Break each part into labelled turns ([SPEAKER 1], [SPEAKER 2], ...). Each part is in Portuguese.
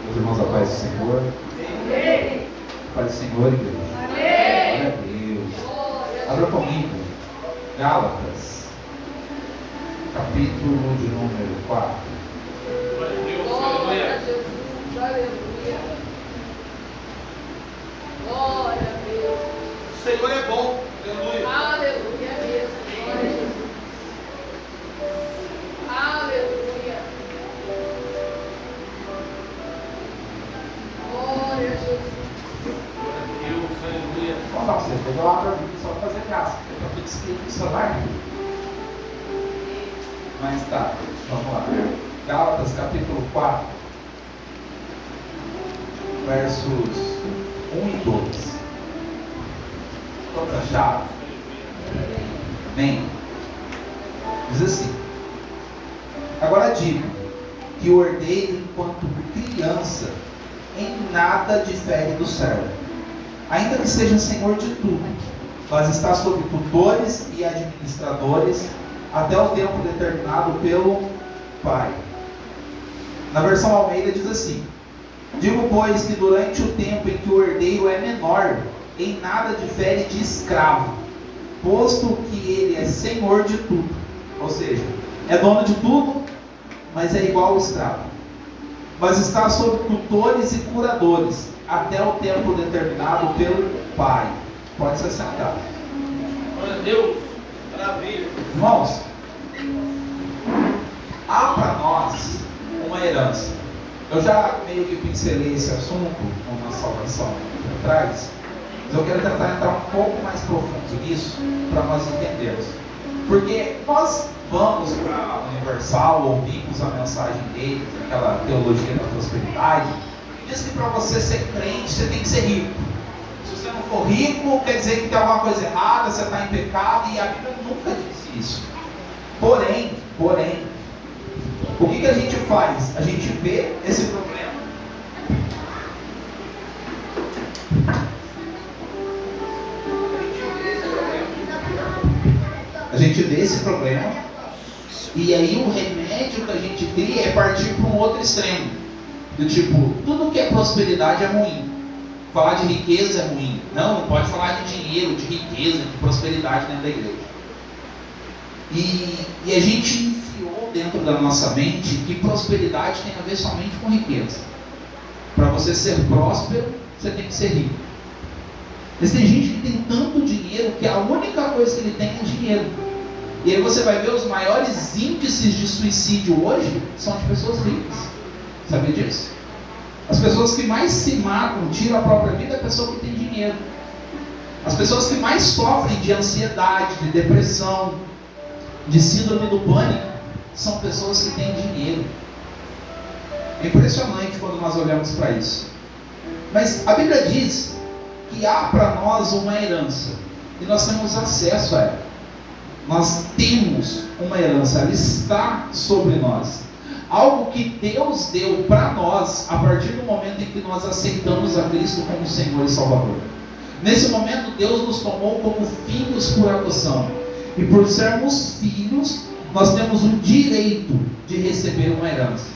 [SPEAKER 1] Meus irmãos, a paz do Senhor.
[SPEAKER 2] Amém.
[SPEAKER 1] A paz do Senhor, igreja.
[SPEAKER 2] Amém.
[SPEAKER 1] Glória a Deus. Abra comigo. Gálatas, capítulo de número 4.
[SPEAKER 2] Glória a Deus. Glória a Jesus. Aleluia. Glória a Deus.
[SPEAKER 3] O Senhor é bom. Aleluia.
[SPEAKER 2] Aleluia mesmo. Glória a Jesus. Aleluia. Glória a Jesus.
[SPEAKER 3] Glória a Deus. Aleluia.
[SPEAKER 1] Vamos lá, vocês pegam lá para mim só fazer graça. Está tudo escrito no celular. Mas tá, vamos lá. Gálatas, capítulo 4, versos 1 e 2. Todos acharam? Amém? Diz assim: agora digo que o herdeiro, enquanto criança, em nada difere do servo, ainda que seja senhor de tudo, mas está sob tutores e administradores até o tempo determinado pelo Pai. Na versão Almeida diz assim: digo, pois, que durante o tempo em que o herdeiro é menor, em nada difere de escravo, posto que ele é senhor de tudo. Ou seja, é dono de tudo, mas é igual ao escravo. Mas está sob tutores e curadores, até o tempo determinado pelo Pai. Pode se assentar.
[SPEAKER 3] Glória a Deus. Maravilha.
[SPEAKER 1] Irmãos, há para nós uma herança. Eu já meio que pincelei esse assunto numa salvação atrás, mas eu quero tentar entrar um pouco mais profundo nisso para nós entendermos. Porque nós vamos para a Universal, ouvimos a mensagem deles, aquela teologia da prosperidade, e diz que para você ser crente você tem que ser rico. Se você não for rico, quer dizer que tem alguma coisa errada, você está em pecado, e a Bíblia nunca disse isso. Porém, o que a gente faz? A gente vê esse problema. A gente vê esse problema, e aí o remédio que a gente cria é partir para um outro extremo. Do tipo, tudo que é prosperidade é ruim. Falar de riqueza é ruim. Não pode falar de dinheiro, de riqueza, de prosperidade dentro da igreja. E a gente enfiou dentro da nossa mente que prosperidade tem a ver somente com riqueza. Para você ser próspero, você tem que ser rico. Mas tem gente que tem tanto dinheiro que a única coisa que ele tem é dinheiro. E aí você vai ver os maiores índices de suicídio hoje são de pessoas ricas. Sabia disso? As pessoas que mais se matam, tiram a própria vida, é a pessoa que tem dinheiro. As pessoas que mais sofrem de ansiedade, de depressão, de síndrome do pânico, são pessoas que têm dinheiro. É impressionante quando nós olhamos para isso. Mas a Bíblia diz que há para nós uma herança, e nós temos acesso a ela. Nós temos uma herança, ela está sobre nós. Algo que Deus deu para nós a partir do momento em que nós aceitamos a Cristo como Senhor e Salvador. Nesse momento, Deus nos tomou como filhos por adoção. E por sermos filhos, nós temos o direito de receber uma herança.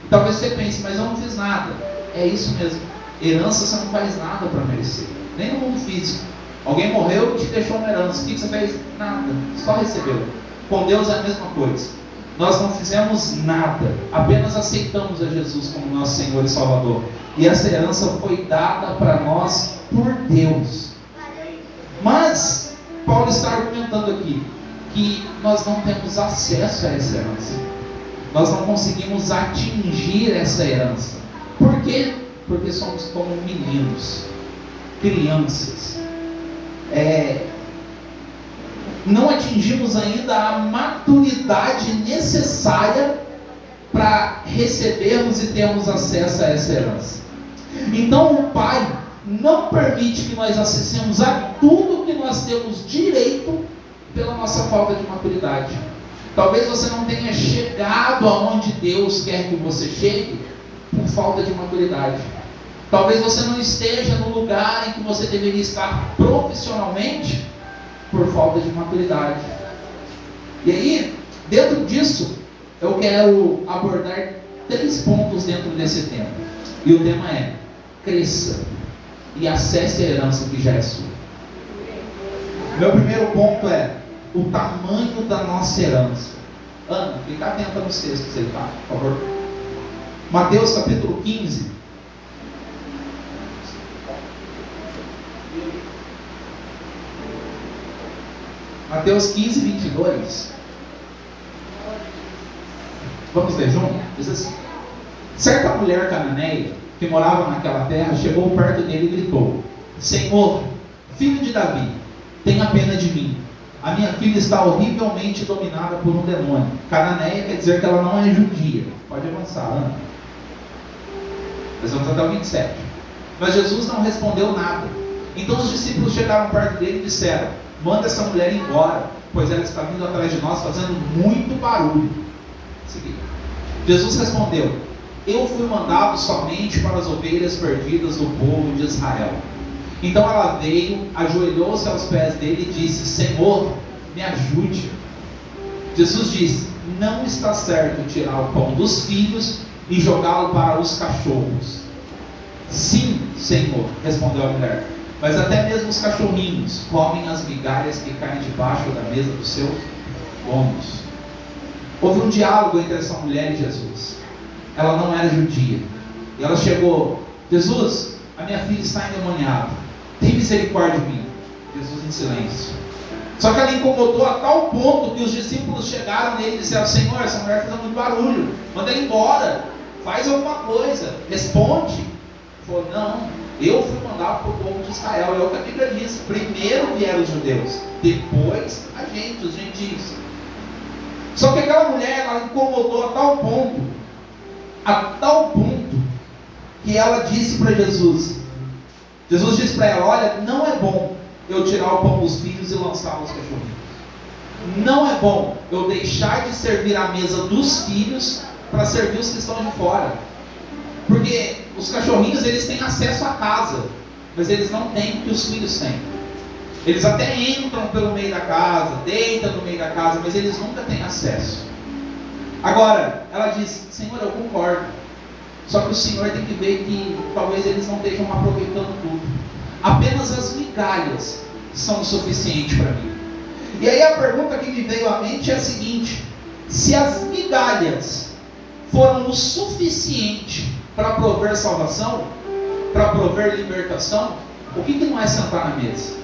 [SPEAKER 1] E talvez você pense, mas eu não fiz nada. É isso mesmo. Herança você não faz nada para merecer. Nem no mundo físico. Alguém morreu e te deixou uma herança. O que você fez? Nada. Só recebeu. Com Deus é a mesma coisa. Nós não fizemos nada. Apenas aceitamos a Jesus como nosso Senhor e Salvador. E essa herança foi dada para nós por Deus. Mas Paulo está argumentando aqui que nós não temos acesso a essa herança. Nós não conseguimos atingir essa herança. Por quê? Porque somos como meninos, crianças. Não atingimos ainda a maturidade necessária para recebermos e termos acesso a essa herança. Então o Pai não permite que nós acessemos a tudo que nós temos direito pela nossa falta de maturidade. Talvez você não tenha chegado aonde Deus quer que você chegue por falta de maturidade. Talvez você não esteja no lugar em que você deveria estar profissionalmente por falta de maturidade. E aí, dentro disso, eu quero abordar 3 pontos dentro desse tema. E o tema é: cresça e acesse a herança que já é sua. Meu primeiro ponto é o tamanho da nossa herança. Ana, fica atenta nos textos aí, tá? Por favor. Mateus capítulo 15. Mateus 15, 22. Vamos ler junto? Diz assim: certa mulher cananeia que morava naquela terra chegou perto dele e gritou: Senhor, filho de Davi, tenha pena de mim. A minha filha está horrivelmente dominada por um demônio. Cananeia quer dizer que ela não é judia. Pode avançar, Ana. Nós vamos até o 27. Mas Jesus não respondeu nada. Então os discípulos chegaram perto dele e disseram: manda essa mulher embora, pois ela está vindo atrás de nós fazendo muito barulho. Seguinte. Jesus respondeu: eu fui mandado somente para as ovelhas perdidas do povo de Israel. Então ela veio, ajoelhou-se aos pés dele e disse: Senhor, me ajude. Jesus disse: não está certo tirar o pão dos filhos e jogá-lo para os cachorros. Sim, Senhor, respondeu a mulher, mas até mesmo os cachorrinhos comem as migalhas que caem debaixo da mesa dos seus donos. Houve um diálogo entre essa mulher e Jesus. Ela não era judia. E ela chegou: Jesus, a minha filha está endemoniada, tem misericórdia de mim. Jesus em silêncio. Só que ela incomodou a tal ponto que os discípulos chegaram nele e disseram: Senhor, essa mulher está dando muito barulho, manda ela embora, faz alguma coisa, responde. Ele falou: não, eu fui mandado para o povo de Israel. É o que a Bíblia diz: primeiro vieram os judeus, depois a gente, os gentios. Só que aquela mulher, ela incomodou a tal ponto que ela disse para Jesus disse para ela: olha, não é bom eu tirar o pão dos filhos e lançar nos cachorrinhos. Não é bom eu deixar de servir a mesa dos filhos para servir os que estão de fora. Porque os cachorrinhos, eles têm acesso à casa, mas eles não têm o que os filhos têm. Eles até entram pelo meio da casa, deitam no meio da casa, mas eles nunca têm acesso. Agora, ela diz: Senhor, eu concordo, só que o Senhor tem que ver que talvez eles não estejam aproveitando tudo. Apenas as migalhas são o suficiente para mim. E aí a pergunta que me veio à mente é a seguinte: se as migalhas foram o suficiente para prover salvação, para prover libertação, o que não é sentar na mesa?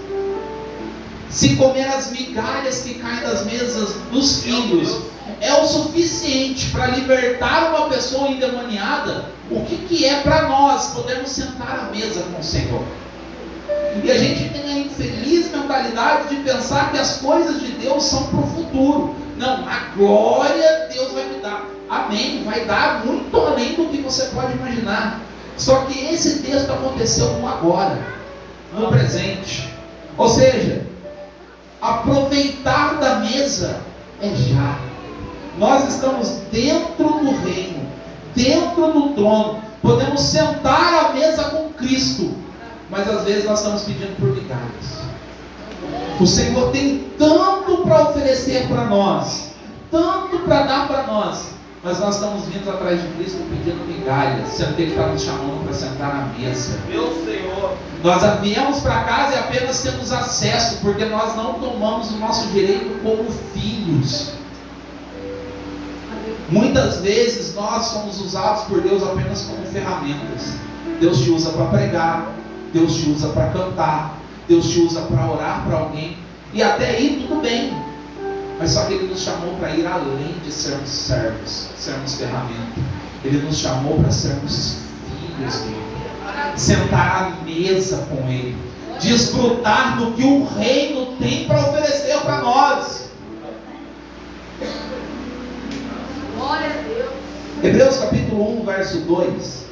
[SPEAKER 1] Se comer as migalhas que caem das mesas dos filhos é o suficiente para libertar uma pessoa endemoniada, o que é para nós podermos sentar à mesa com o Senhor? E a gente tem a infeliz mentalidade de pensar que as coisas de Deus são para o futuro. Não, a glória Deus vai me dar. Amém, vai dar muito além do que você pode imaginar. Só que esse texto aconteceu no agora, no presente. Ou seja, aproveitar da mesa é já. Nós estamos dentro do reino, dentro do trono, podemos sentar à mesa com Cristo, mas às vezes nós estamos pedindo por migalhas. O Senhor tem tanto para oferecer para nós, tanto para dar para nós, mas nós estamos vindo atrás de Cristo pedindo migalhas, sendo que Ele está nos chamando para sentar na mesa.
[SPEAKER 3] Meu Senhor,
[SPEAKER 1] nós viemos para casa e apenas temos acesso, porque nós não tomamos o nosso direito como filhos. Muitas vezes nós somos usados por Deus apenas como ferramentas. Deus te usa para pregar, Deus te usa para cantar, Deus te usa para orar para alguém, e até aí tudo bem. Mas só que Ele nos chamou para ir além de sermos servos, sermos ferramentas. Ele nos chamou para sermos filhos dele, sentar à mesa com Ele, desfrutar do que o reino tem para oferecer para nós.
[SPEAKER 4] Glória a Deus.
[SPEAKER 1] Hebreus capítulo 1, verso 2,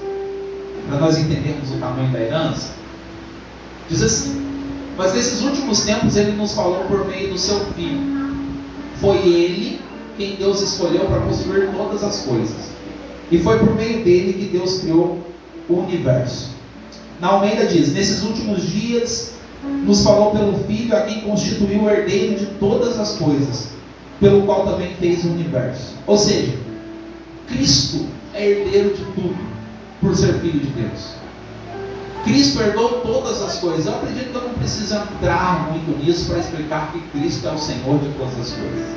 [SPEAKER 1] para nós entendermos o tamanho da herança, diz assim: mas nesses últimos tempos Ele nos falou por meio do seu Filho. Foi Ele quem Deus escolheu para possuir todas as coisas, e foi por meio dele que Deus criou o universo. Na Almeida diz: nesses últimos dias nos falou pelo Filho, a quem constituiu o herdeiro de todas as coisas, pelo qual também fez o universo. Ou seja, Cristo é herdeiro de tudo, por ser filho de Deus. Cristo herdou todas as coisas. Eu acredito que eu não preciso entrar muito nisso para explicar que Cristo é o Senhor de todas as coisas.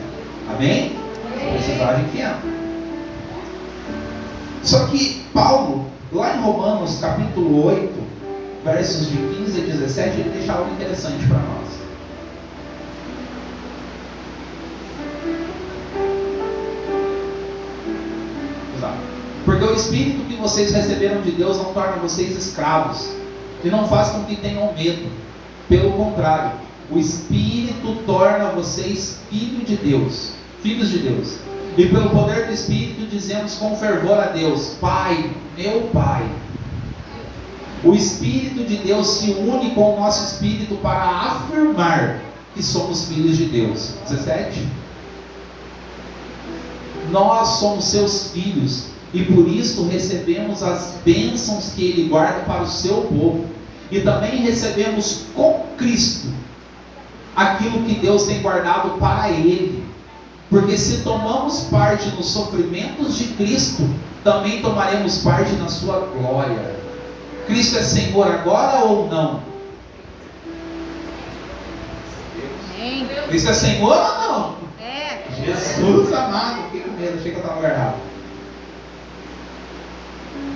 [SPEAKER 1] Amém? Se precisar, a gente entra. Só que Paulo, lá em Romanos capítulo 8, versos de 15 a 17, ele deixa algo interessante para nós. Porque o Espírito que vocês receberam de Deus não torna vocês escravos e não faz com que tenham medo. Pelo contrário, o Espírito torna vocês filhos de Deus. E pelo poder do Espírito dizemos com fervor a Deus: Pai, meu Pai. O Espírito de Deus se une com o nosso Espírito para afirmar que somos filhos de Deus. 17. Nós somos seus filhos e por isso recebemos as bênçãos que Ele guarda para o seu povo. E também recebemos com Cristo aquilo que Deus tem guardado para Ele. Porque se tomamos parte nos sofrimentos de Cristo, também tomaremos parte na sua glória. Cristo é Senhor agora ou não?
[SPEAKER 4] Amém.
[SPEAKER 1] Cristo é Senhor ou não?
[SPEAKER 4] É.
[SPEAKER 1] Jesus amado, fiquei com medo, achei que eu estava errado.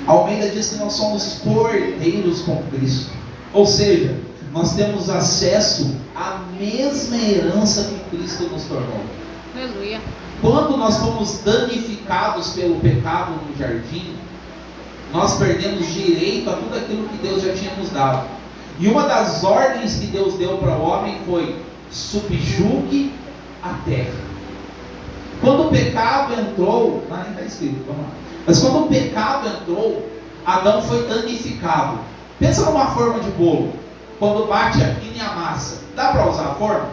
[SPEAKER 1] Almeida diz que nós somos cordeiros com Cristo. Ou seja, nós temos acesso à mesma herança que Cristo nos tornou.
[SPEAKER 4] Aleluia.
[SPEAKER 1] Quando nós fomos danificados pelo pecado no jardim, nós perdemos direito a tudo aquilo que Deus já tinha nos dado. E uma das ordens que Deus deu para o homem foi: subjugue a terra. Quando o pecado entrou, nem está escrito, vamos lá. Mas quando o pecado entrou, Adão foi danificado. Pensa numa forma de bolo. Quando bate aqui e amassa, dá para usar a forma?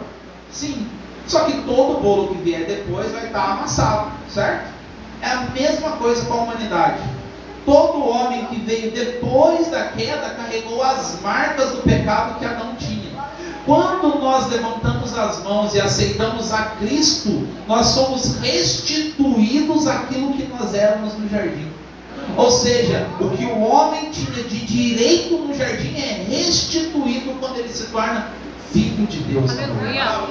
[SPEAKER 1] Sim. Só que todo bolo que vier depois vai estar amassado, certo? É a mesma coisa com a humanidade. Todo homem que veio depois da queda carregou as marcas do pecado que Adão tinha. Quando nós levantamos as mãos e aceitamos a Cristo, nós somos restituídos àquilo que nós éramos no jardim. Ou seja, o que o homem tinha de direito no jardim é restituído quando ele se torna filho de Deus.
[SPEAKER 4] Aleluia.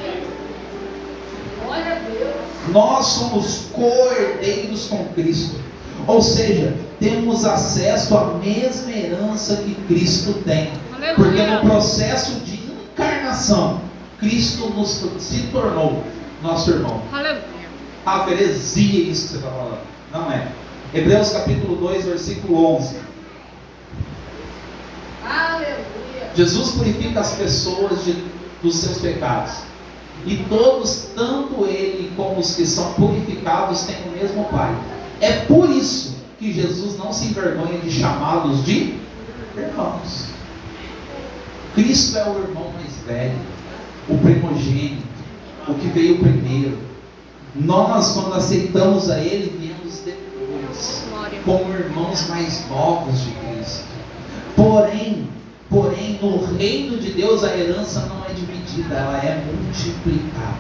[SPEAKER 5] Glória a Deus.
[SPEAKER 1] Nós somos cordeiros com Cristo. Ou seja, temos acesso à mesma herança que Cristo tem.
[SPEAKER 4] Aleluia.
[SPEAKER 1] Porque no processo de encarnação, Cristo se tornou nosso irmão.
[SPEAKER 4] Aleluia.
[SPEAKER 1] Heresia isso que você está falando. Não é. Hebreus capítulo 2, versículo 11.
[SPEAKER 5] Aleluia.
[SPEAKER 1] Jesus purifica as pessoas dos seus pecados. E todos, tanto ele como os que são purificados, têm o mesmo Pai. É por isso que Jesus não se envergonha de chamá-los de irmãos. Cristo é o irmão mais velho, o primogênito, o que veio primeiro. Nós, quando aceitamos a Ele, viemos depois, como irmãos mais novos de Cristo. Porém, no reino de Deus a herança não é dividida, ela é multiplicada.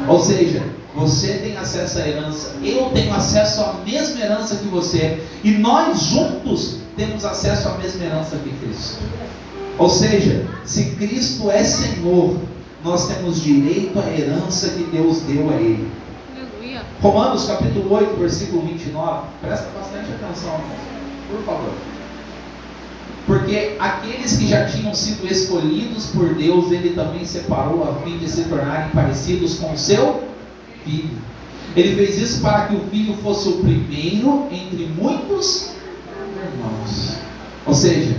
[SPEAKER 1] Ou seja, você tem acesso à herança, eu tenho acesso à mesma herança que você, e nós juntos temos acesso à mesma herança que Cristo. Ou seja, se Cristo é Senhor, nós temos direito à herança que Deus deu a Ele.
[SPEAKER 4] Aleluia.
[SPEAKER 1] Romanos capítulo 8, versículo 29, presta bastante atenção, por favor. Porque aqueles que já tinham sido escolhidos por Deus, Ele também separou a fim de se tornarem parecidos com o seu Filho. Ele fez isso para que o Filho fosse o primeiro entre muitos irmãos. Ou seja,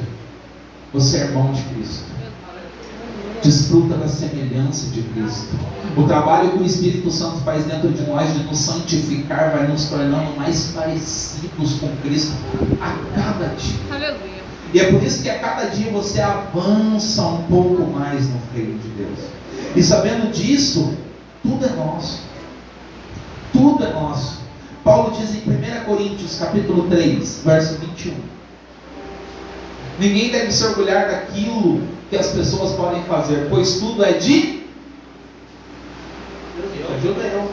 [SPEAKER 1] você é irmão de Cristo. Desfruta da semelhança de Cristo. O trabalho que o Espírito Santo faz dentro de nós de nos santificar vai nos tornando mais parecidos com Cristo a cada dia.
[SPEAKER 4] Aleluia.
[SPEAKER 1] E é por isso que a cada dia você avança um pouco mais no reino de Deus. E sabendo disso, tudo é nosso. Tudo é nosso. Paulo diz em 1 Coríntios capítulo 3, verso 21. Ninguém deve se orgulhar daquilo que as pessoas podem fazer, pois tudo é de Deus.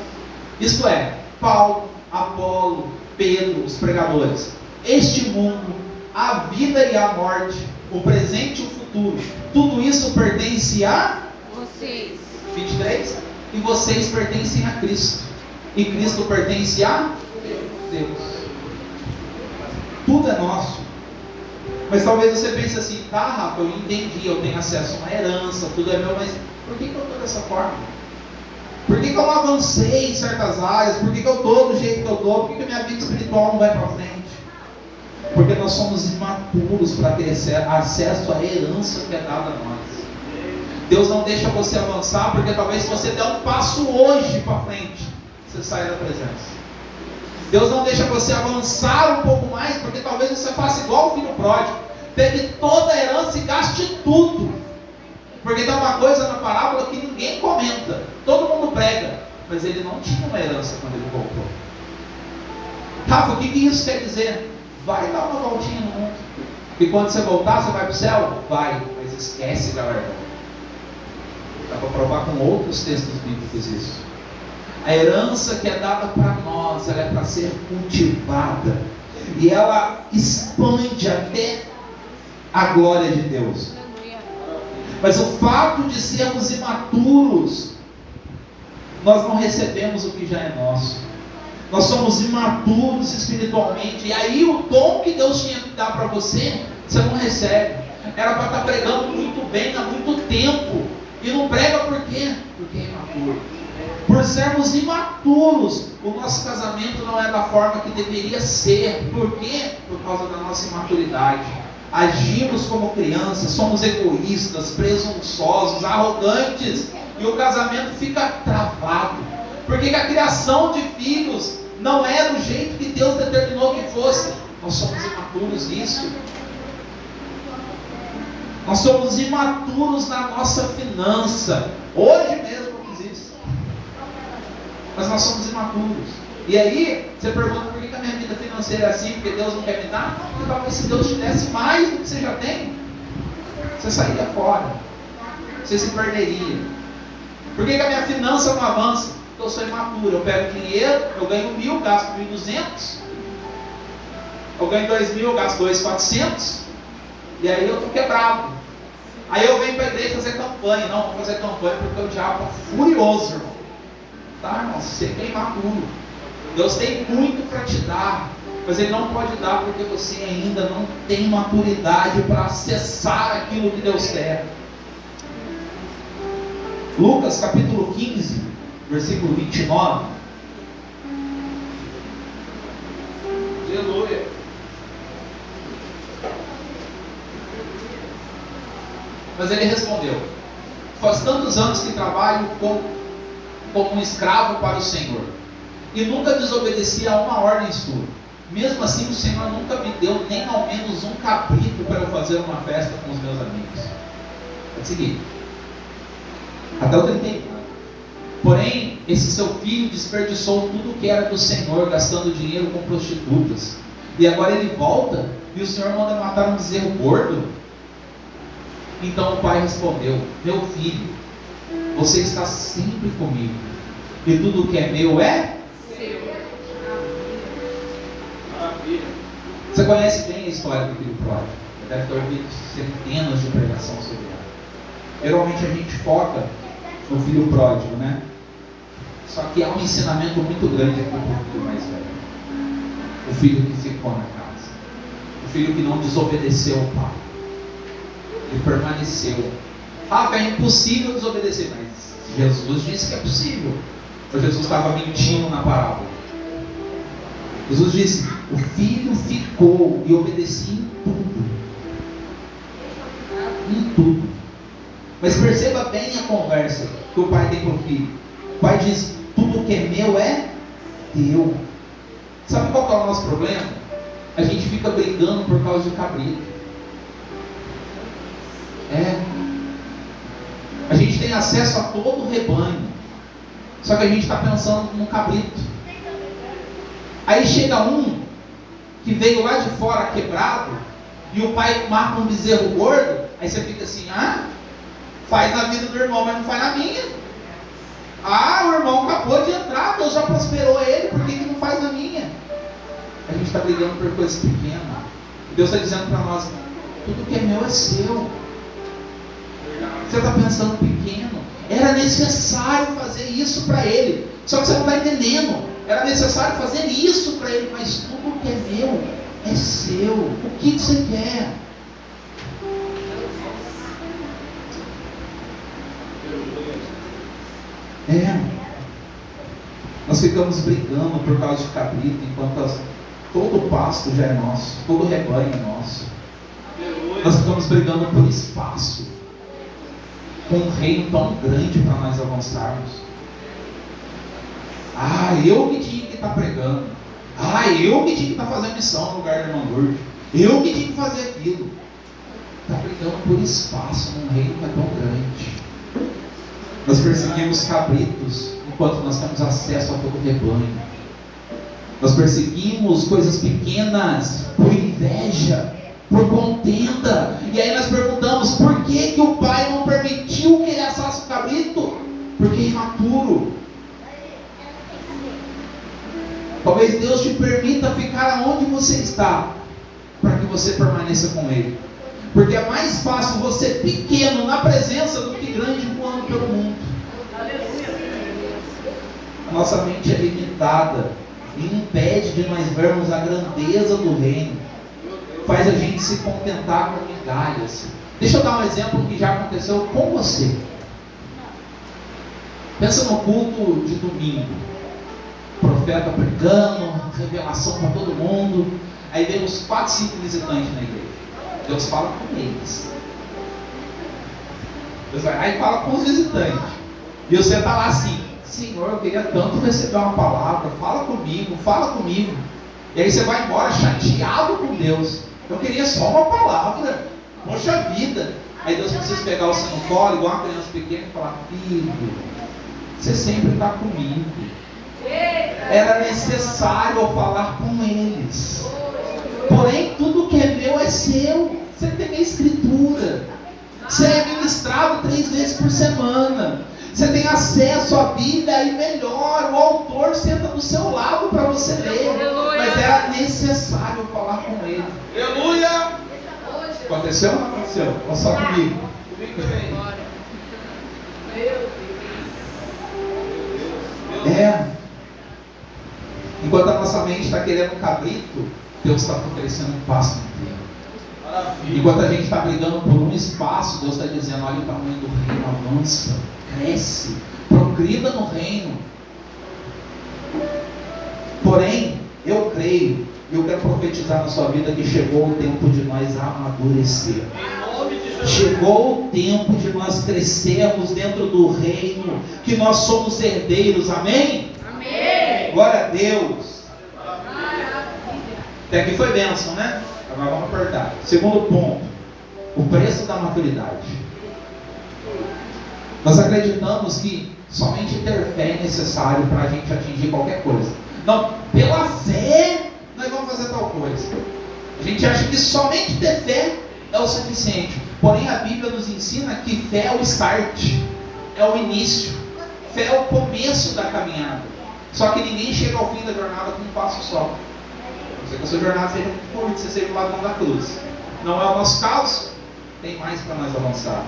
[SPEAKER 1] Isto é, Paulo, Apolo, Pedro, os pregadores. Este mundo, a vida e a morte, o presente e o futuro. Tudo isso pertence a
[SPEAKER 4] Vocês.
[SPEAKER 1] 23. E vocês pertencem a Cristo. E Cristo pertence a Deus. Tudo é nosso. Mas talvez você pense assim, tá, Rafa, eu entendi, eu tenho acesso a uma herança, tudo é meu, mas por que eu estou dessa forma? Por que eu não avancei em certas áreas? Por que eu estou do jeito que eu estou? Por que a minha vida espiritual não vai para frente? Porque nós somos imaturos para ter acesso à herança que é dada a nós. Deus não deixa você avançar, porque talvez se você der um passo hoje para frente, você saia da presença. Deus não deixa você avançar um pouco mais, porque talvez você faça igual o filho pródigo, pegue toda a herança e gaste tudo. Porque tem uma coisa na parábola que ninguém comenta, todo mundo prega, mas ele não tinha uma herança quando ele voltou. Rafa, o que isso quer dizer? Vai dar uma voltinha no mundo, e quando você voltar, você vai para o céu? Vai, mas esquece, galera. Dá para provar com outros textos bíblicos isso. A herança que é dada para nós, ela é para ser cultivada. E ela expande até a glória de Deus.
[SPEAKER 4] Aleluia.
[SPEAKER 1] Mas o fato de sermos imaturos, nós não recebemos o que já é nosso. Nós somos imaturos espiritualmente. E aí o dom que Deus tinha que dar para você, você não recebe. Era para estar pregando muito bem há muito tempo. E não prega por quê? Porque é imaturo. Por sermos imaturos, o nosso casamento não é da forma que deveria ser. Por quê? Por causa da nossa imaturidade. Agimos como crianças, somos egoístas, presunçosos, arrogantes, e o casamento fica travado. Porque a criação de filhos não é do jeito que Deus determinou que fosse. Nós somos imaturos nisso. Nós somos imaturos na nossa finança. Hoje mesmo eu fiz isso. Mas nós somos imaturos. E aí, você pergunta por que a minha vida financeira é assim? Porque Deus não quer me dar? Não, porque talvez se Deus te desse mais do que você já tem, você sairia fora. Você se perderia. Por que a minha finança não avança? Porque eu sou imaturo. Eu pego dinheiro, eu ganho 1.000, gasto 1.200. Eu ganho 2.000, eu gasto 2.400. E aí eu estou quebrado. Aí eu venho para a igreja fazer campanha. Não, vou fazer campanha porque o diabo está furioso, irmão. Tá, irmão? Você é imaturo. Deus tem muito para te dar, mas Ele não pode dar porque você ainda não tem maturidade para acessar aquilo que Deus quer. Lucas capítulo 15, versículo 29.
[SPEAKER 3] Aleluia.
[SPEAKER 1] Mas ele respondeu: faz tantos anos que trabalho como um escravo para o Senhor, e nunca desobedeci a uma ordem sua. Mesmo assim o Senhor nunca me deu nem ao menos um cabrito para eu fazer uma festa com os meus amigos. Pode seguir. Até o 31. Porém, esse seu filho desperdiçou tudo que era do Senhor, gastando dinheiro com prostitutas. E agora ele volta, e o Senhor manda matar um bezerro gordo. Então o pai respondeu: meu filho, você está sempre comigo, e tudo que é meu é
[SPEAKER 4] Seu.
[SPEAKER 3] Maravilha.
[SPEAKER 1] Você conhece bem a história do filho pródigo. Deve ter ouvido centenas de pregações sobre ela. Geralmente a gente foca no filho pródigo, né? Só que há um ensinamento muito grande aqui para o filho mais velho. O filho que ficou na casa. O filho que não desobedeceu ao pai. Ele permaneceu. Rafa, é impossível desobedecer, mas Jesus disse que é possível. Ou Jesus estava mentindo na parábola? Jesus disse: o filho ficou e obedecia em tudo. Em tudo. Mas perceba bem a conversa que o pai tem com o filho. O pai diz: tudo que é meu é teu. Sabe qual que é o nosso problema? A gente fica brigando por causa de cabrito. A gente tem acesso a todo o rebanho. Só que a gente está pensando no cabrito. Aí chega um que veio lá de fora quebrado, e o pai mata um bezerro gordo. Aí você fica assim: faz na vida do irmão, mas não faz na minha. O irmão acabou de entrar, Deus já prosperou ele, por que não faz na minha? A gente está brigando por coisas pequenas. Deus está dizendo para nós, tudo que é meu é seu. Você está pensando pequeno. Era necessário fazer isso para Ele. Só que você não está entendendo. Era necessário fazer isso para Ele, mas tudo que é meu é seu. O que você quer? Nós ficamos brigando por causa de cabrito, enquanto todo o pasto já é nosso, todo o rebanho é nosso. Nós ficamos brigando por espaço, com um reino tão grande para nós avançarmos. Eu que tinha que estar pregando. Eu que tinha que estar fazendo missão no lugar do irmão Lourdes. Eu que tinha que fazer aquilo. Está brigando por espaço num reino que é tão grande. Nós perseguimos cabritos enquanto nós temos acesso a todo o rebanho. Nós perseguimos coisas pequenas por inveja, por contenda. E aí nós perguntamos, por que que o pai não permitiu que ele assasse o cabrito? Porque é imaturo. Talvez Deus te permita ficar onde você está, para que você permaneça com Ele. Porque é mais fácil você pequeno na presença do que grande voando pelo mundo. A nossa mente é limitada e impede de nós vermos a grandeza do reino. Faz a gente se contentar com migalhas. Deixa eu dar um exemplo que já aconteceu com você. Pensa no culto de domingo. Profeta pregando, revelação para todo mundo. Aí vem uns 4, 5 visitantes na igreja. Deus fala com eles. Deus vai lá e fala com os visitantes. E você está lá assim, Senhor, eu queria tanto receber uma palavra, fala comigo, fala comigo. E aí você vai embora chateado com Deus. Eu queria só uma palavra, poxa vida. Aí Deus precisa pegar você no colo, igual uma criança pequena, e falar, filho, você sempre está comigo. Era necessário eu falar com eles. Porém, tudo que é meu é seu. Você tem a escritura. Você é ministrado 3 vezes por semana. Você tem acesso à Bíblia e melhor, o autor senta do seu lado para você ler. Mas era necessário eu falar com ele.
[SPEAKER 3] Aleluia!
[SPEAKER 1] Aconteceu ou não aconteceu? Ou só comigo?
[SPEAKER 3] Comigo também.
[SPEAKER 1] Enquanto a nossa mente está querendo um cabrito, Deus está oferecendo um pasto inteiro.
[SPEAKER 3] Maravilha.
[SPEAKER 1] Enquanto a gente está brigando por um espaço, Deus está dizendo, olha o tamanho do reino, avança, cresce, progrida no reino. Porém, eu creio, eu quero profetizar na sua vida que chegou o tempo de nós amadurecer.
[SPEAKER 3] Em nome de Jesus.
[SPEAKER 1] Chegou o tempo de nós crescermos dentro do reino, que nós somos herdeiros, amém?
[SPEAKER 5] Amém.
[SPEAKER 1] Glória a Deus. Até aqui foi bênção, né? Agora vamos apertar. Segundo ponto, o preço da maturidade. Nós acreditamos que somente ter fé é necessário para a gente atingir qualquer coisa. Não, pela fé nós vamos fazer tal coisa. A gente acha que somente ter fé é o suficiente. Porém a Bíblia nos ensina que fé é o start, é o início. Fé é o começo da caminhada. Só que ninguém chega ao fim da jornada com um passo só. Não sei que a sua jornada seja muito curta, você seja do lado da cruz. Não é o nosso caso, tem mais para nós avançar.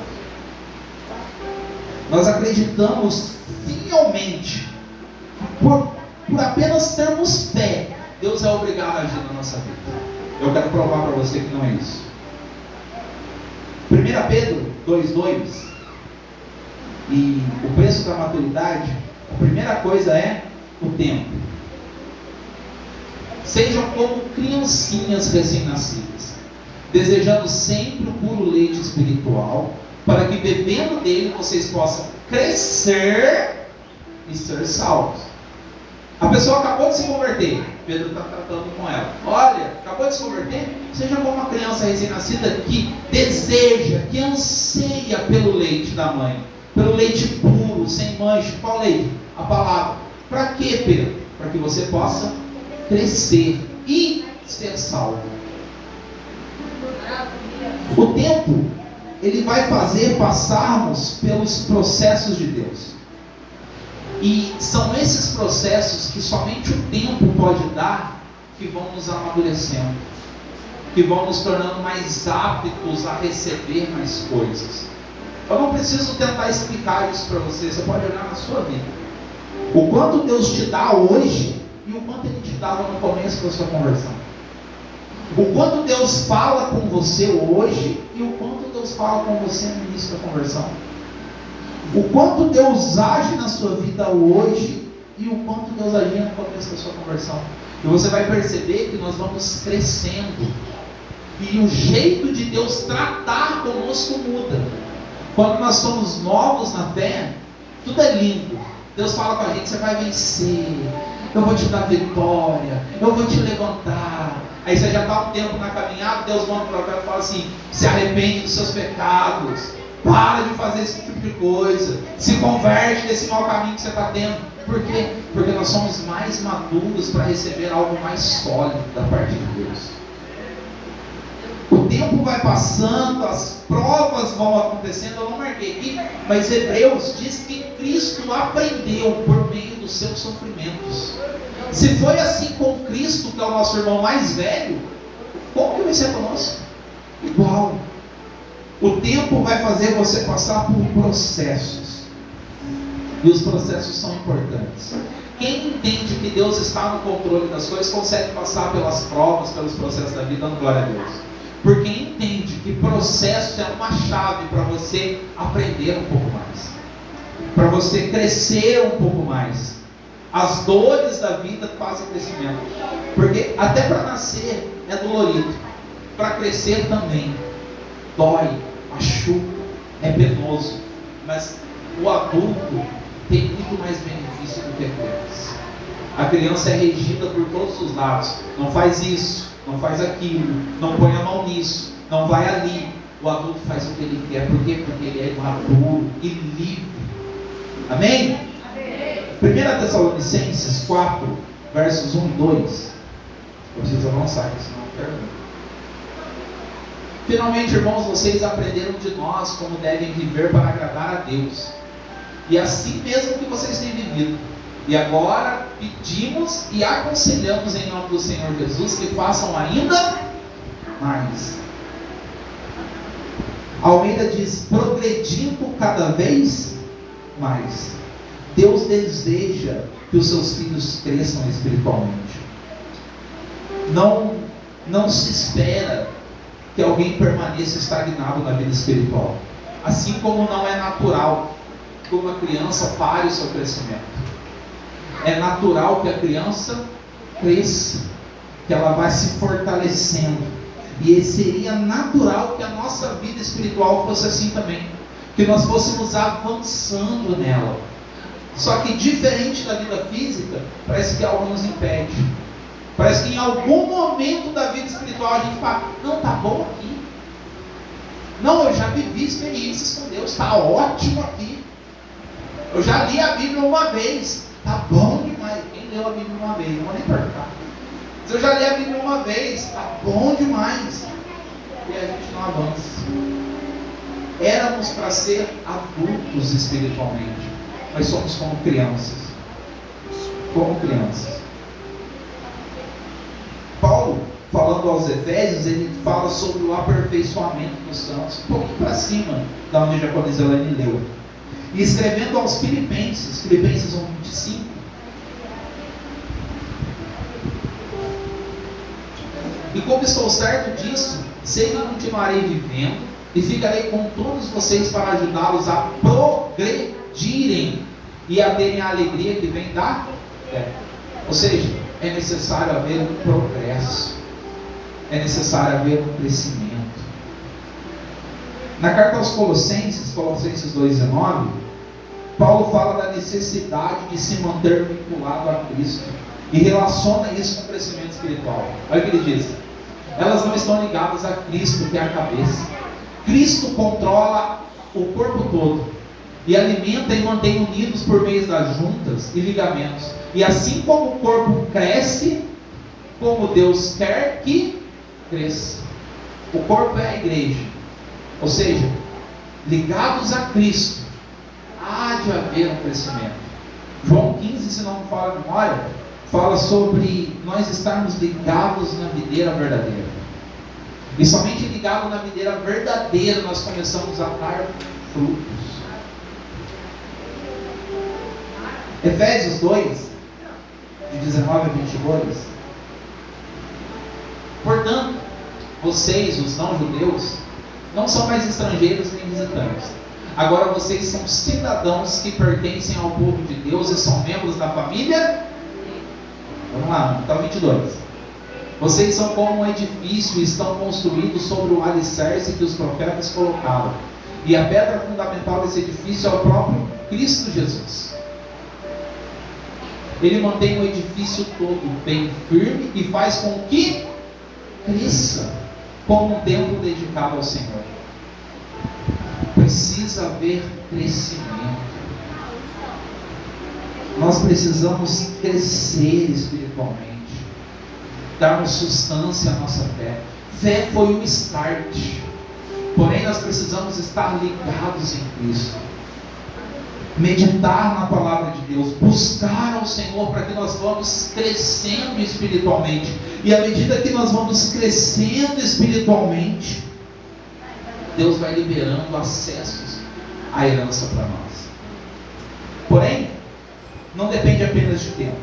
[SPEAKER 1] Nós acreditamos fielmente, por apenas termos fé, Deus é obrigado a agir na nossa vida. Eu quero provar para você que não é isso. 1 Pedro 2,2. E o preço da maturidade, a primeira coisa é o tempo. Sejam como criancinhas recém-nascidas, desejando sempre o puro leite espiritual, para que bebendo dele vocês possam crescer e ser salvos. A pessoa acabou de se converter, Pedro está tratando com ela. Olha, acabou de se converter? Seja como uma criança recém-nascida que deseja, que anseia pelo leite da mãe, pelo leite puro, sem mancha. Qual leite? A palavra. Para quê, Pedro? Para que você possa crescer e ser salvo. O tempo, ele vai fazer passarmos pelos processos de Deus. E são esses processos que somente o tempo pode dar, que vão nos amadurecendo. que vão nos tornando mais aptos a receber mais coisas. Eu não preciso tentar explicar isso para você, você pode olhar na sua vida. O quanto Deus te dá hoje e o quanto Ele te dava no começo da sua conversão. O quanto Deus fala com você hoje e o quanto Deus fala com você no início da conversão. O quanto Deus age na sua vida hoje e o quanto Deus agia no começo da sua conversão. E você vai perceber que nós vamos crescendo. E o jeito de Deus tratar conosco muda. Quando nós somos novos na fé, tudo é lindo. Deus fala com a gente, você vai vencer. Eu vou te dar vitória. Eu vou te levantar. Aí você já está um tempo na caminhada, Deus manda para o profeta e fala assim: se arrepende dos seus pecados. Para de fazer esse tipo de coisa. Se converte desse mau caminho que você está tendo. Por quê? Porque nós somos mais maduros para receber algo mais sólido da parte de Deus. O tempo vai passando, as provas vão acontecendo. Eu não marquei aqui, mas Hebreus diz que Cristo aprendeu por meio dos seus sofrimentos. Se foi assim com Cristo, que é o nosso irmão mais velho, como que vai ser conosco? Igual. O tempo vai fazer você passar por processos. E os processos são importantes. Quem entende que Deus está no controle das coisas, consegue passar pelas provas, pelos processos da vida, dando glória a Deus. Porque entende que processo é uma chave para você aprender um pouco mais. Para você crescer um pouco mais. As dores da vida fazem crescimento. Porque até para nascer é dolorido. Para crescer também. Dói, machuca, é penoso. Mas o adulto tem muito mais benefício do que a criança. A criança é regida por todos os lados. Não faz isso, não faz aquilo, não põe a mão nisso, não vai ali. O adulto faz o que ele quer. Por quê? Porque ele é maduro e livre. Amém? 1 Tessalonicenses 4, versos 1 e 2. Eu preciso avançar aqui, senão eu termino. Finalmente, irmãos, vocês aprenderam de nós como devem viver para agradar a Deus. E assim mesmo que vocês têm vivido. E agora pedimos e aconselhamos em nome do Senhor Jesus que façam ainda mais. Almeida diz: progredindo cada vez mais. Deus deseja que os seus filhos cresçam espiritualmente. Não se espera que alguém permaneça estagnado na vida espiritual. Assim como não é natural que uma criança pare o seu crescimento. É natural que a criança cresça, que ela vai se fortalecendo. E seria natural que a nossa vida espiritual fosse assim também, que nós fôssemos avançando nela. Só que diferente da vida física, parece que algo nos impede. Parece que em algum momento da vida espiritual a gente fala: não, tá bom aqui. Não, eu já vivi experiências com Deus, está ótimo aqui. Eu já li a Bíblia uma vez, tá bom demais. Quem leu a Bíblia uma vez? Não vou nem perguntar. Mas eu já li a Bíblia uma vez, tá bom demais. E a gente não avança. Éramos para ser adultos espiritualmente, mas somos como crianças. Como crianças. Paulo, falando aos Efésios, ele fala sobre o aperfeiçoamento dos santos, um pouquinho para cima da onde a Jaconeselane leu. E escrevendo aos Filipenses 1:25, e como estou certo disso, sei que continuarei vivendo e ficarei com todos vocês para ajudá-los a progredirem e a terem a alegria que vem da fé. Ou seja, é necessário haver um progresso, é necessário haver um crescimento. Na carta aos Colossenses 2:19, Paulo fala da necessidade de se manter vinculado a Cristo e relaciona isso com o crescimento espiritual. Olha o que ele diz: elas não estão ligadas a Cristo, que é a cabeça. Cristo controla o corpo todo e alimenta e mantém unidos por meio das juntas e ligamentos. E assim como o corpo cresce, como Deus quer que cresça. O corpo é a igreja. Ou seja, ligados a Cristo, há de haver um crescimento. João 15, se não me falha a memória, fala sobre nós estarmos ligados na videira verdadeira. E somente ligado na videira verdadeira nós começamos a dar frutos. Efésios 2, de 19 a 22. Portanto, vocês, os não-judeus, não são mais estrangeiros nem visitantes. Agora vocês são cidadãos que pertencem ao povo de Deus e são membros da família. Vamos lá, até o 22. Vocês são como um edifício e estão construídos sobre o alicerce que os profetas colocaram. E a pedra fundamental desse edifício é o próprio Cristo Jesus. Ele mantém o edifício todo bem firme e faz com que cresça como um templo dedicado ao Senhor. Precisa haver crescimento. Nós precisamos crescer espiritualmente, darmos substância à nossa fé. Fé foi o start, porém nós precisamos estar ligados em Cristo, meditar na palavra de Deus, buscar ao Senhor para que nós vamos crescendo espiritualmente. E à medida que nós vamos crescendo espiritualmente, Deus vai liberando acessos à herança para nós. Porém, não depende apenas de tempo.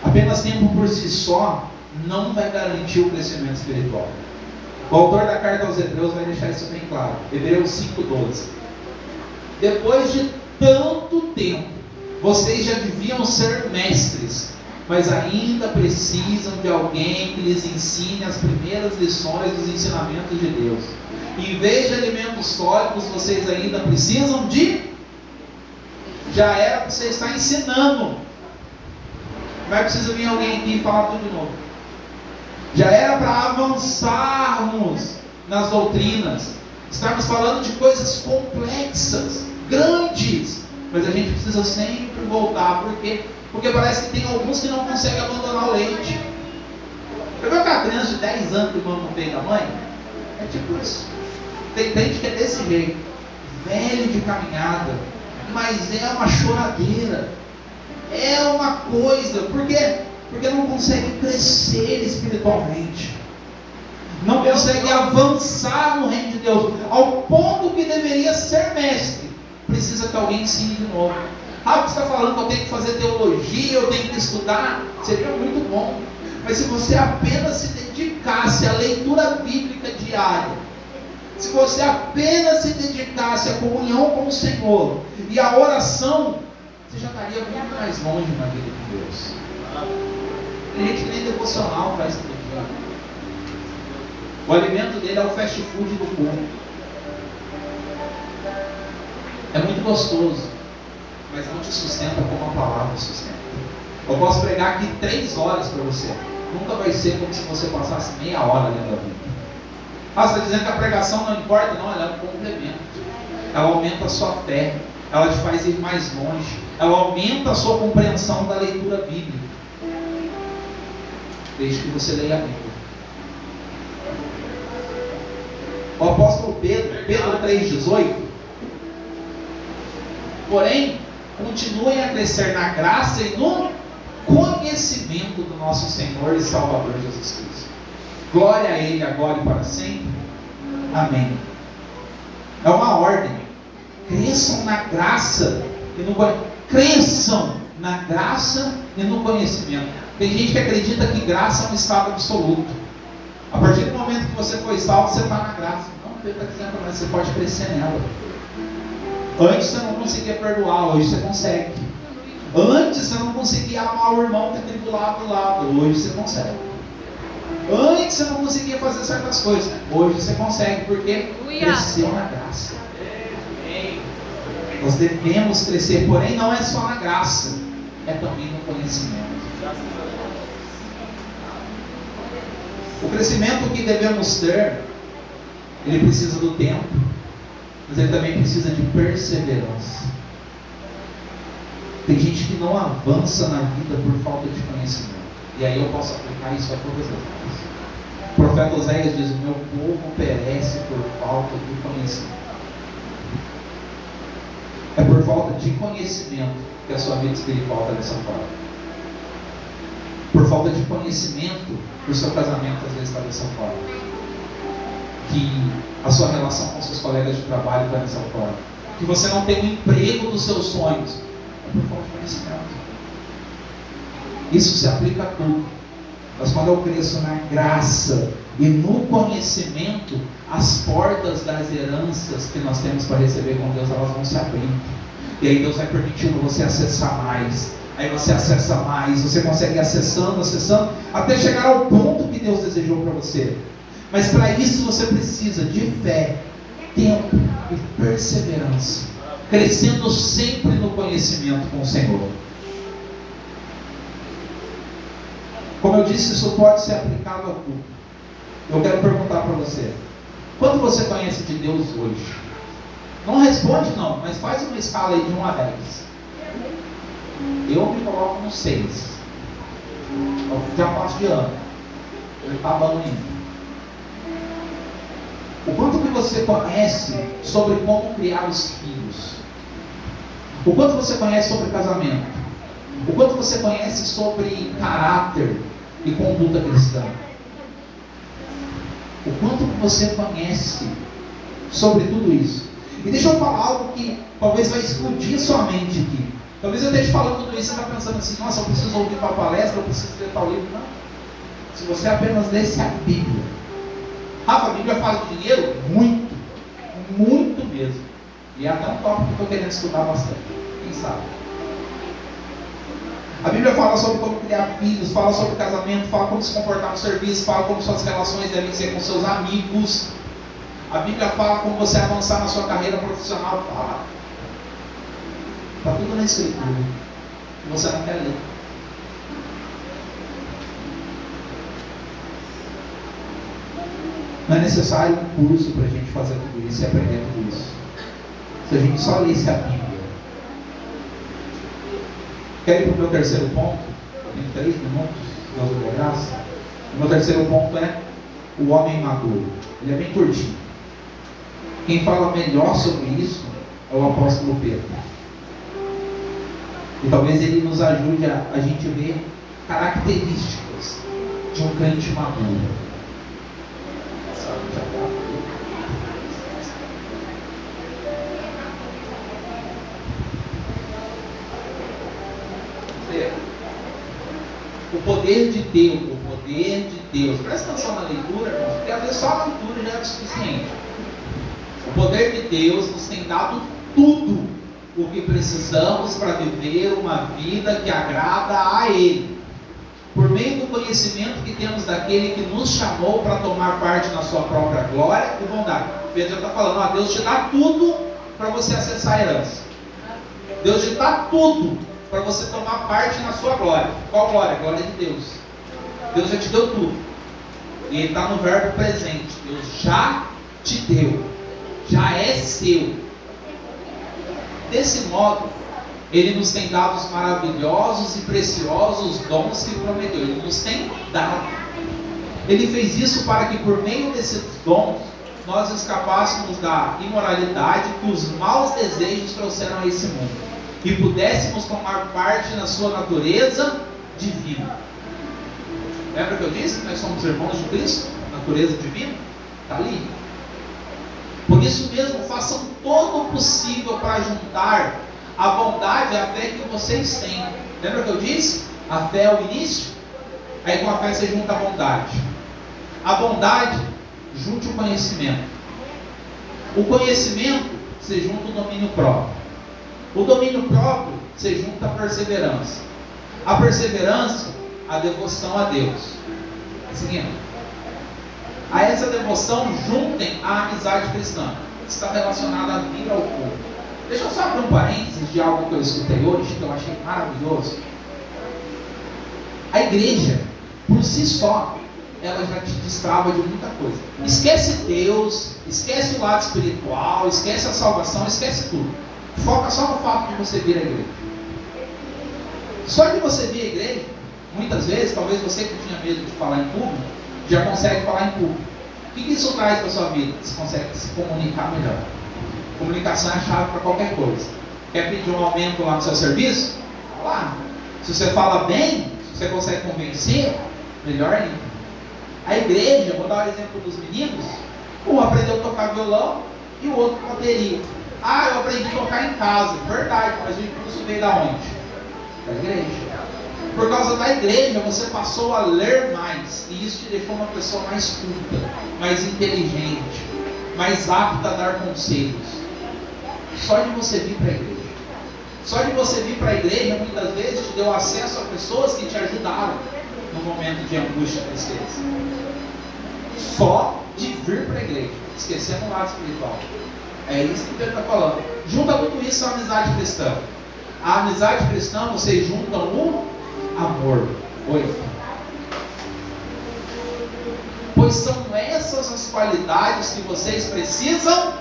[SPEAKER 1] Apenas tempo por si só não vai garantir o crescimento espiritual. O autor da carta aos Hebreus vai deixar isso bem claro. Hebreus 5:12. Depois de tanto tempo, vocês já deviam ser mestres, mas ainda precisam de alguém que lhes ensine as primeiras lições dos ensinamentos de Deus. Em vez de alimentos sólidos, vocês ainda precisam de... Já era para você estar ensinando. Vai precisar vir alguém aqui e falar tudo de novo. Já era para avançarmos nas doutrinas. Estamos falando de coisas complexas, grandes, mas a gente precisa sempre voltar. Por quê? Porque parece que tem alguns que não conseguem abandonar o leite. Você viu aquela criança de 10 anos que mama no peito da mãe? É tipo isso. Tem gente que é desse jeito, velho de caminhada, mas é uma choradeira, é uma coisa. Por quê? Porque não consegue crescer espiritualmente, não consegue avançar no reino de Deus, ao ponto que deveria ser mestre. Precisa que alguém ensine de novo. Ah, você está falando que eu tenho que fazer teologia, eu tenho que estudar? Seria muito bom. Mas se você apenas se dedicasse à leitura bíblica diária, se você apenas se dedicasse à comunhão com o Senhor e à oração, você já estaria muito mais longe na vida de Deus. Tem gente que nem devocional faz todo dia. O alimento dele é o fast food do povo. É muito gostoso, mas não te sustenta como a palavra sustenta. Eu posso pregar aqui 3 horas para você. Nunca vai ser como se você passasse meia hora lendo a Bíblia. Ah, você está dizendo que a pregação não importa? Não, ela é um complemento. Ela aumenta a sua fé. Ela te faz ir mais longe. Ela aumenta a sua compreensão da leitura bíblica. Desde que você leia a Bíblia. O apóstolo Pedro 3,18. Porém, continuem a crescer na graça e no conhecimento do nosso Senhor e Salvador Jesus Cristo. Glória a Ele agora e para sempre. Amém. É uma ordem. Cresçam na graça e no conhecimento. Cresçam na graça e no conhecimento. Tem gente que acredita que graça é um estado absoluto. A partir do momento que você foi salvo, você está na graça. Não, Pedro está dizendo, mas você pode crescer nela. Antes você não conseguia perdoar, hoje você consegue. Antes você não conseguia amar o irmão que tem do lado, hoje você consegue. Antes você não conseguia fazer certas coisas, hoje você consegue, porque cresceu na graça. Nós devemos crescer, porém não é só na graça, é também no conhecimento. O crescimento que devemos ter, ele precisa do tempo, mas ele também precisa de perseverança. Tem gente que não avança na vida por falta de conhecimento. E aí eu posso aplicar isso a todas as áreas. O profeta Oséias diz: o meu povo perece por falta de conhecimento. É por falta de conhecimento que a sua vida espiritual está dessa forma. Por por falta de conhecimento, o seu casamento às vezes está dessa forma. Que a sua relação com seus colegas de trabalho está dessa forma. Que você não tem o emprego dos seus sonhos. É por falta de conhecimento. Isso se aplica a tudo. Mas quando eu cresço na graça e no conhecimento, as portas das heranças que nós temos para receber com Deus, elas vão se abrindo. E aí Deus vai permitindo você acessar mais. Aí você acessa mais, você consegue ir acessando, até chegar ao ponto que Deus desejou para você. Mas para isso você precisa de fé, tempo e perseverança, crescendo sempre no conhecimento com o Senhor. Como eu disse, isso pode ser aplicado a tudo. Eu quero perguntar para você: quanto você conhece de Deus hoje? Não responde não, mas faz uma escala aí de 1 a 10. Eu me coloco no 6. Eu já passo de ano. Eu estava indo. O quanto que você conhece sobre como criar os filhos? O quanto você conhece sobre casamento? O quanto você conhece sobre caráter e conduta cristã? O quanto que você conhece sobre tudo isso? E deixa eu falar algo que talvez vai explodir sua mente aqui. Talvez eu esteja falando tudo isso e você está pensando assim: nossa, eu preciso ouvir para a palestra, eu preciso ler tal livro. Não. Se você apenas lesse a Bíblia. Rafa, a Bíblia fala de dinheiro? Muito. Muito mesmo. E é até um tópico que eu estou querendo estudar bastante. Quem sabe? A Bíblia fala sobre como criar filhos, fala sobre casamento, fala como se comportar no serviço, fala como suas relações devem ser com seus amigos. A Bíblia fala como você avançar na sua carreira profissional. Fala. Está tudo na Escritura. E você não quer ler. Não é necessário um curso para a gente fazer tudo isso e aprender tudo isso. Se a gente só lesse a Bíblia. Quer ir para o meu terceiro ponto? Eu tenho 3 minutos, Deus me dê graça. O meu terceiro ponto é o homem maduro. Ele é bem curtinho. Quem fala melhor sobre isso é o apóstolo Pedro. E talvez ele nos ajude a gente ver características de um crente maduro. O poder de Deus, presta atenção na leitura, irmãos, porque às vezes só a leitura já é o suficiente. O poder de Deus nos tem dado tudo o que precisamos para viver uma vida que agrada a Ele, por meio do conhecimento que temos daquele que nos chamou para tomar parte na sua própria glória e bondade. Pedro já está falando, Deus te dá tudo para você acessar a herança. Deus te dá tudo para você tomar parte na sua glória. Qual glória? Glória de Deus. Deus já te deu tudo. E ele está no verbo presente. Deus já te deu. Já é seu. Desse modo, Ele nos tem dado os maravilhosos e preciosos dons que prometeu. Ele nos tem dado. Ele fez isso para que por meio desses dons nós escapássemos da imoralidade que os maus desejos trouxeram a esse mundo e pudéssemos tomar parte na sua natureza divina. Lembra que eu disse que nós somos irmãos de Cristo? Natureza divina? Está ali. Por isso mesmo, façam todo o possível para juntar a bondade e a fé que vocês têm. Lembra que eu disse? A fé é o início. Aí com a fé você junta a bondade. A bondade, junte o conhecimento. O conhecimento, você junta o domínio próprio. O domínio próprio, você junta a perseverança. A perseverança, a devoção a Deus. Seguindo. A essa devoção, juntem a amizade cristã. Está relacionada a vir ao povo. Deixa eu só abrir um parênteses de algo que eu escutei hoje, que eu achei maravilhoso. A igreja, por si só, ela já te destrava de muita coisa. Esquece Deus, esquece o lado espiritual, esquece a salvação, esquece tudo. Foca só no fato de você vir à igreja. Só de você vir à igreja, muitas vezes, talvez você que tinha medo de falar em público, já consegue falar em público. O que isso traz para a sua vida? Você consegue se comunicar melhor. Comunicação é a chave para qualquer coisa. Quer pedir um aumento lá no seu serviço? Fala lá. Se você fala bem, se você consegue convencer, melhor ainda. A igreja, vou dar o exemplo dos meninos, um aprendeu a tocar violão e o outro bateria. Ah, eu aprendi a tocar em casa, verdade, mas o impulso veio da onde? Da igreja. Por causa da igreja, você passou a ler mais, e isso te deixou uma pessoa mais culta, mais inteligente, mais apta a dar conselhos. Só de você vir para a igreja. Só de você vir para a igreja, muitas vezes, te deu acesso a pessoas que te ajudaram no momento de angústia e tristeza. Só de vir para a igreja, esquecendo o lado espiritual. É isso que Pedro está falando. Junta tudo isso à amizade cristã. A amizade cristã, vocês juntam o amor. Oi. Pois são essas as qualidades que vocês precisam.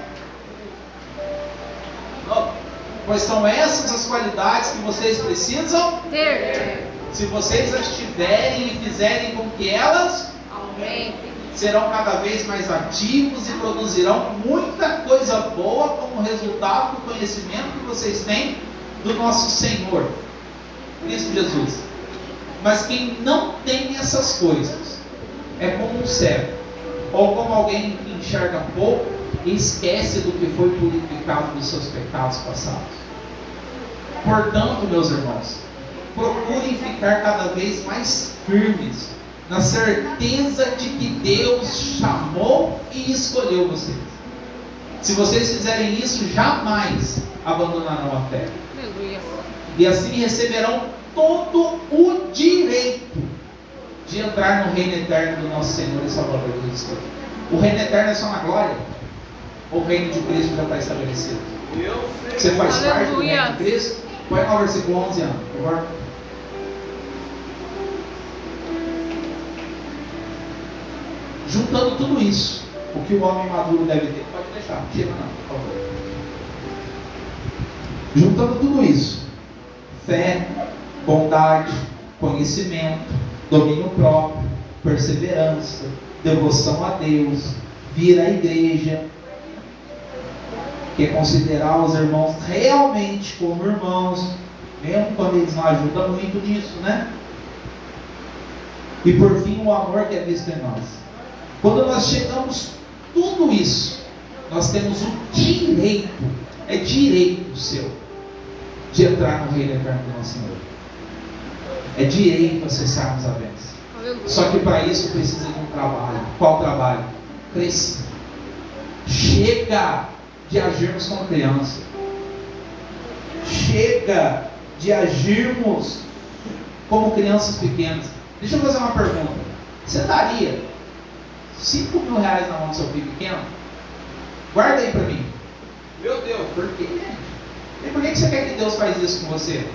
[SPEAKER 1] Pois são essas as qualidades que vocês precisam
[SPEAKER 4] Ter.
[SPEAKER 1] Se vocês as tiverem e fizerem com que elas
[SPEAKER 4] Aumentem.
[SPEAKER 1] serão cada vez mais ativos e produzirão muita coisa boa como resultado do conhecimento que vocês têm do nosso Senhor, Cristo Jesus. Mas quem não tem essas coisas é como um cego, ou como alguém que enxerga pouco e esquece do que foi purificado dos seus pecados passados. Portanto, meus irmãos, procurem ficar cada vez mais firmes na certeza de que Deus chamou e escolheu vocês. Se vocês fizerem isso, jamais abandonarão a fé.
[SPEAKER 4] Aleluia.
[SPEAKER 1] E assim receberão todo o direito de entrar no reino eterno do nosso Senhor e Salvador Jesus Cristo. O reino eterno é só na glória? Ou o reino de Cristo já está estabelecido? Você faz parte do reino de Cristo? Põe lá o versículo 11, por favor. Juntando tudo isso, o que o homem maduro deve ter, pode deixar, não tira não, por favor. Juntando tudo isso, fé, bondade, conhecimento, domínio próprio, perseverança, devoção a Deus, vir à igreja, que é considerar os irmãos realmente como irmãos, mesmo quando eles não ajudam muito nisso, né? E por fim, o amor que é visto em nós. Quando nós chegamos tudo isso, nós temos o direito, é direito seu, de entrar no reino eterno do nosso Senhor. É direito acessarmos a bênção. Só que para isso precisa de um trabalho. Qual trabalho? Crescer. Chega de agirmos como criança. Chega de agirmos como crianças pequenas. Deixa eu fazer uma pergunta. Você daria 5 mil reais na mão do seu filho pequeno? Guarda aí para mim.
[SPEAKER 3] Meu Deus.
[SPEAKER 1] Por quê? E por que você quer que Deus faz isso com você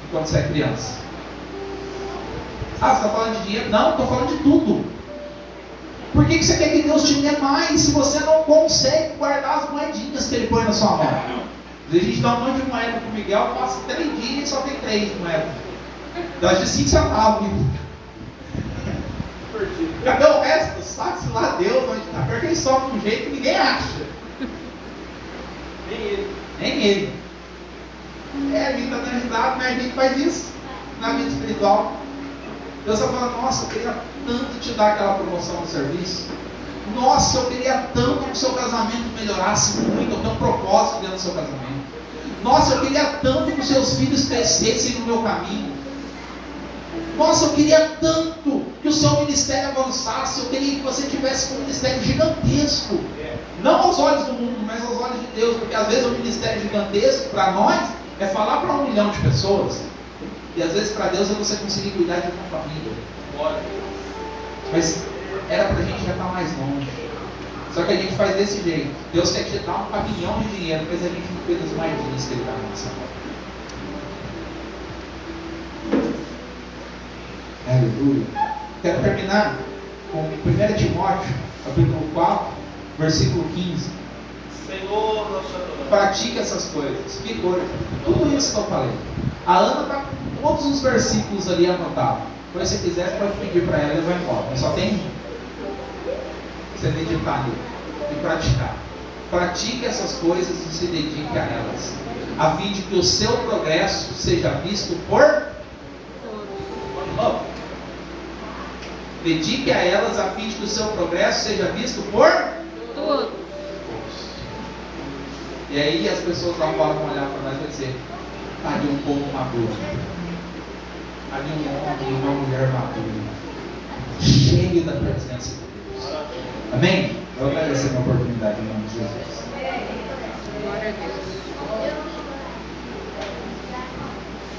[SPEAKER 1] enquanto você é criança? Ah, você está falando de dinheiro? Não, estou falando de tudo. Por que você quer que Deus te dê mais se você não consegue guardar as moedinhas que Ele põe na sua mão? A gente dá um monte de moeda para o Miguel, passa 3 dias e só tem 3 moedas. Dá de 5 centavos. Cadê o resto? Sabe-se lá Deus onde está. Porque ele sobe de um jeito que ninguém acha.
[SPEAKER 3] Nem ele.
[SPEAKER 1] Nem ele. A gente está dando risada, mas a gente faz isso na vida espiritual. Deus está falando, nossa, eu queria tanto te dar aquela promoção no serviço. Nossa, eu queria tanto que o seu casamento melhorasse muito. Eu tenho um propósito dentro do seu casamento. Nossa, eu queria tanto que os seus filhos crescessem no meu caminho. Nossa, eu queria tanto que o seu ministério avançasse. Eu queria que você tivesse um ministério gigantesco. Não aos olhos do mundo, mas aos olhos de Deus. Porque às vezes o ministério gigantesco, para nós, é falar para 1 milhão de pessoas. E às vezes para Deus é você conseguir cuidar de uma família. Mas era para a gente já estar mais longe. Só que a gente faz desse jeito. Deus quer te dar um caminhão de dinheiro, mas a gente não cuida dos moedinhas que Ele dá na nossa mão. Aleluia. Quero terminar com 1 Timóteo, capítulo 4, versículo 15.
[SPEAKER 3] Senhor, nós te adoramos.
[SPEAKER 1] Pratique essas coisas. Que coisa. Tudo isso que eu falei. A Ana está com todos os versículos ali anotados. Então, se você quiser, você pode pedir para ela e vai embora. Mas só tem um. Você dedicar nele e praticar. Pratique essas coisas e se dedique a elas, a fim de que o seu progresso seja visto por todos. Dedique a elas a fim de que o seu progresso seja visto por
[SPEAKER 4] Tudo.
[SPEAKER 1] E aí as pessoas lá fora vão olhar para nós e vão dizer: está de um povo maduro, está de um homem e uma mulher madura, cheio da presença de Deus. Amém? Eu agradeço a oportunidade em nome de Jesus.
[SPEAKER 4] Glória a Deus.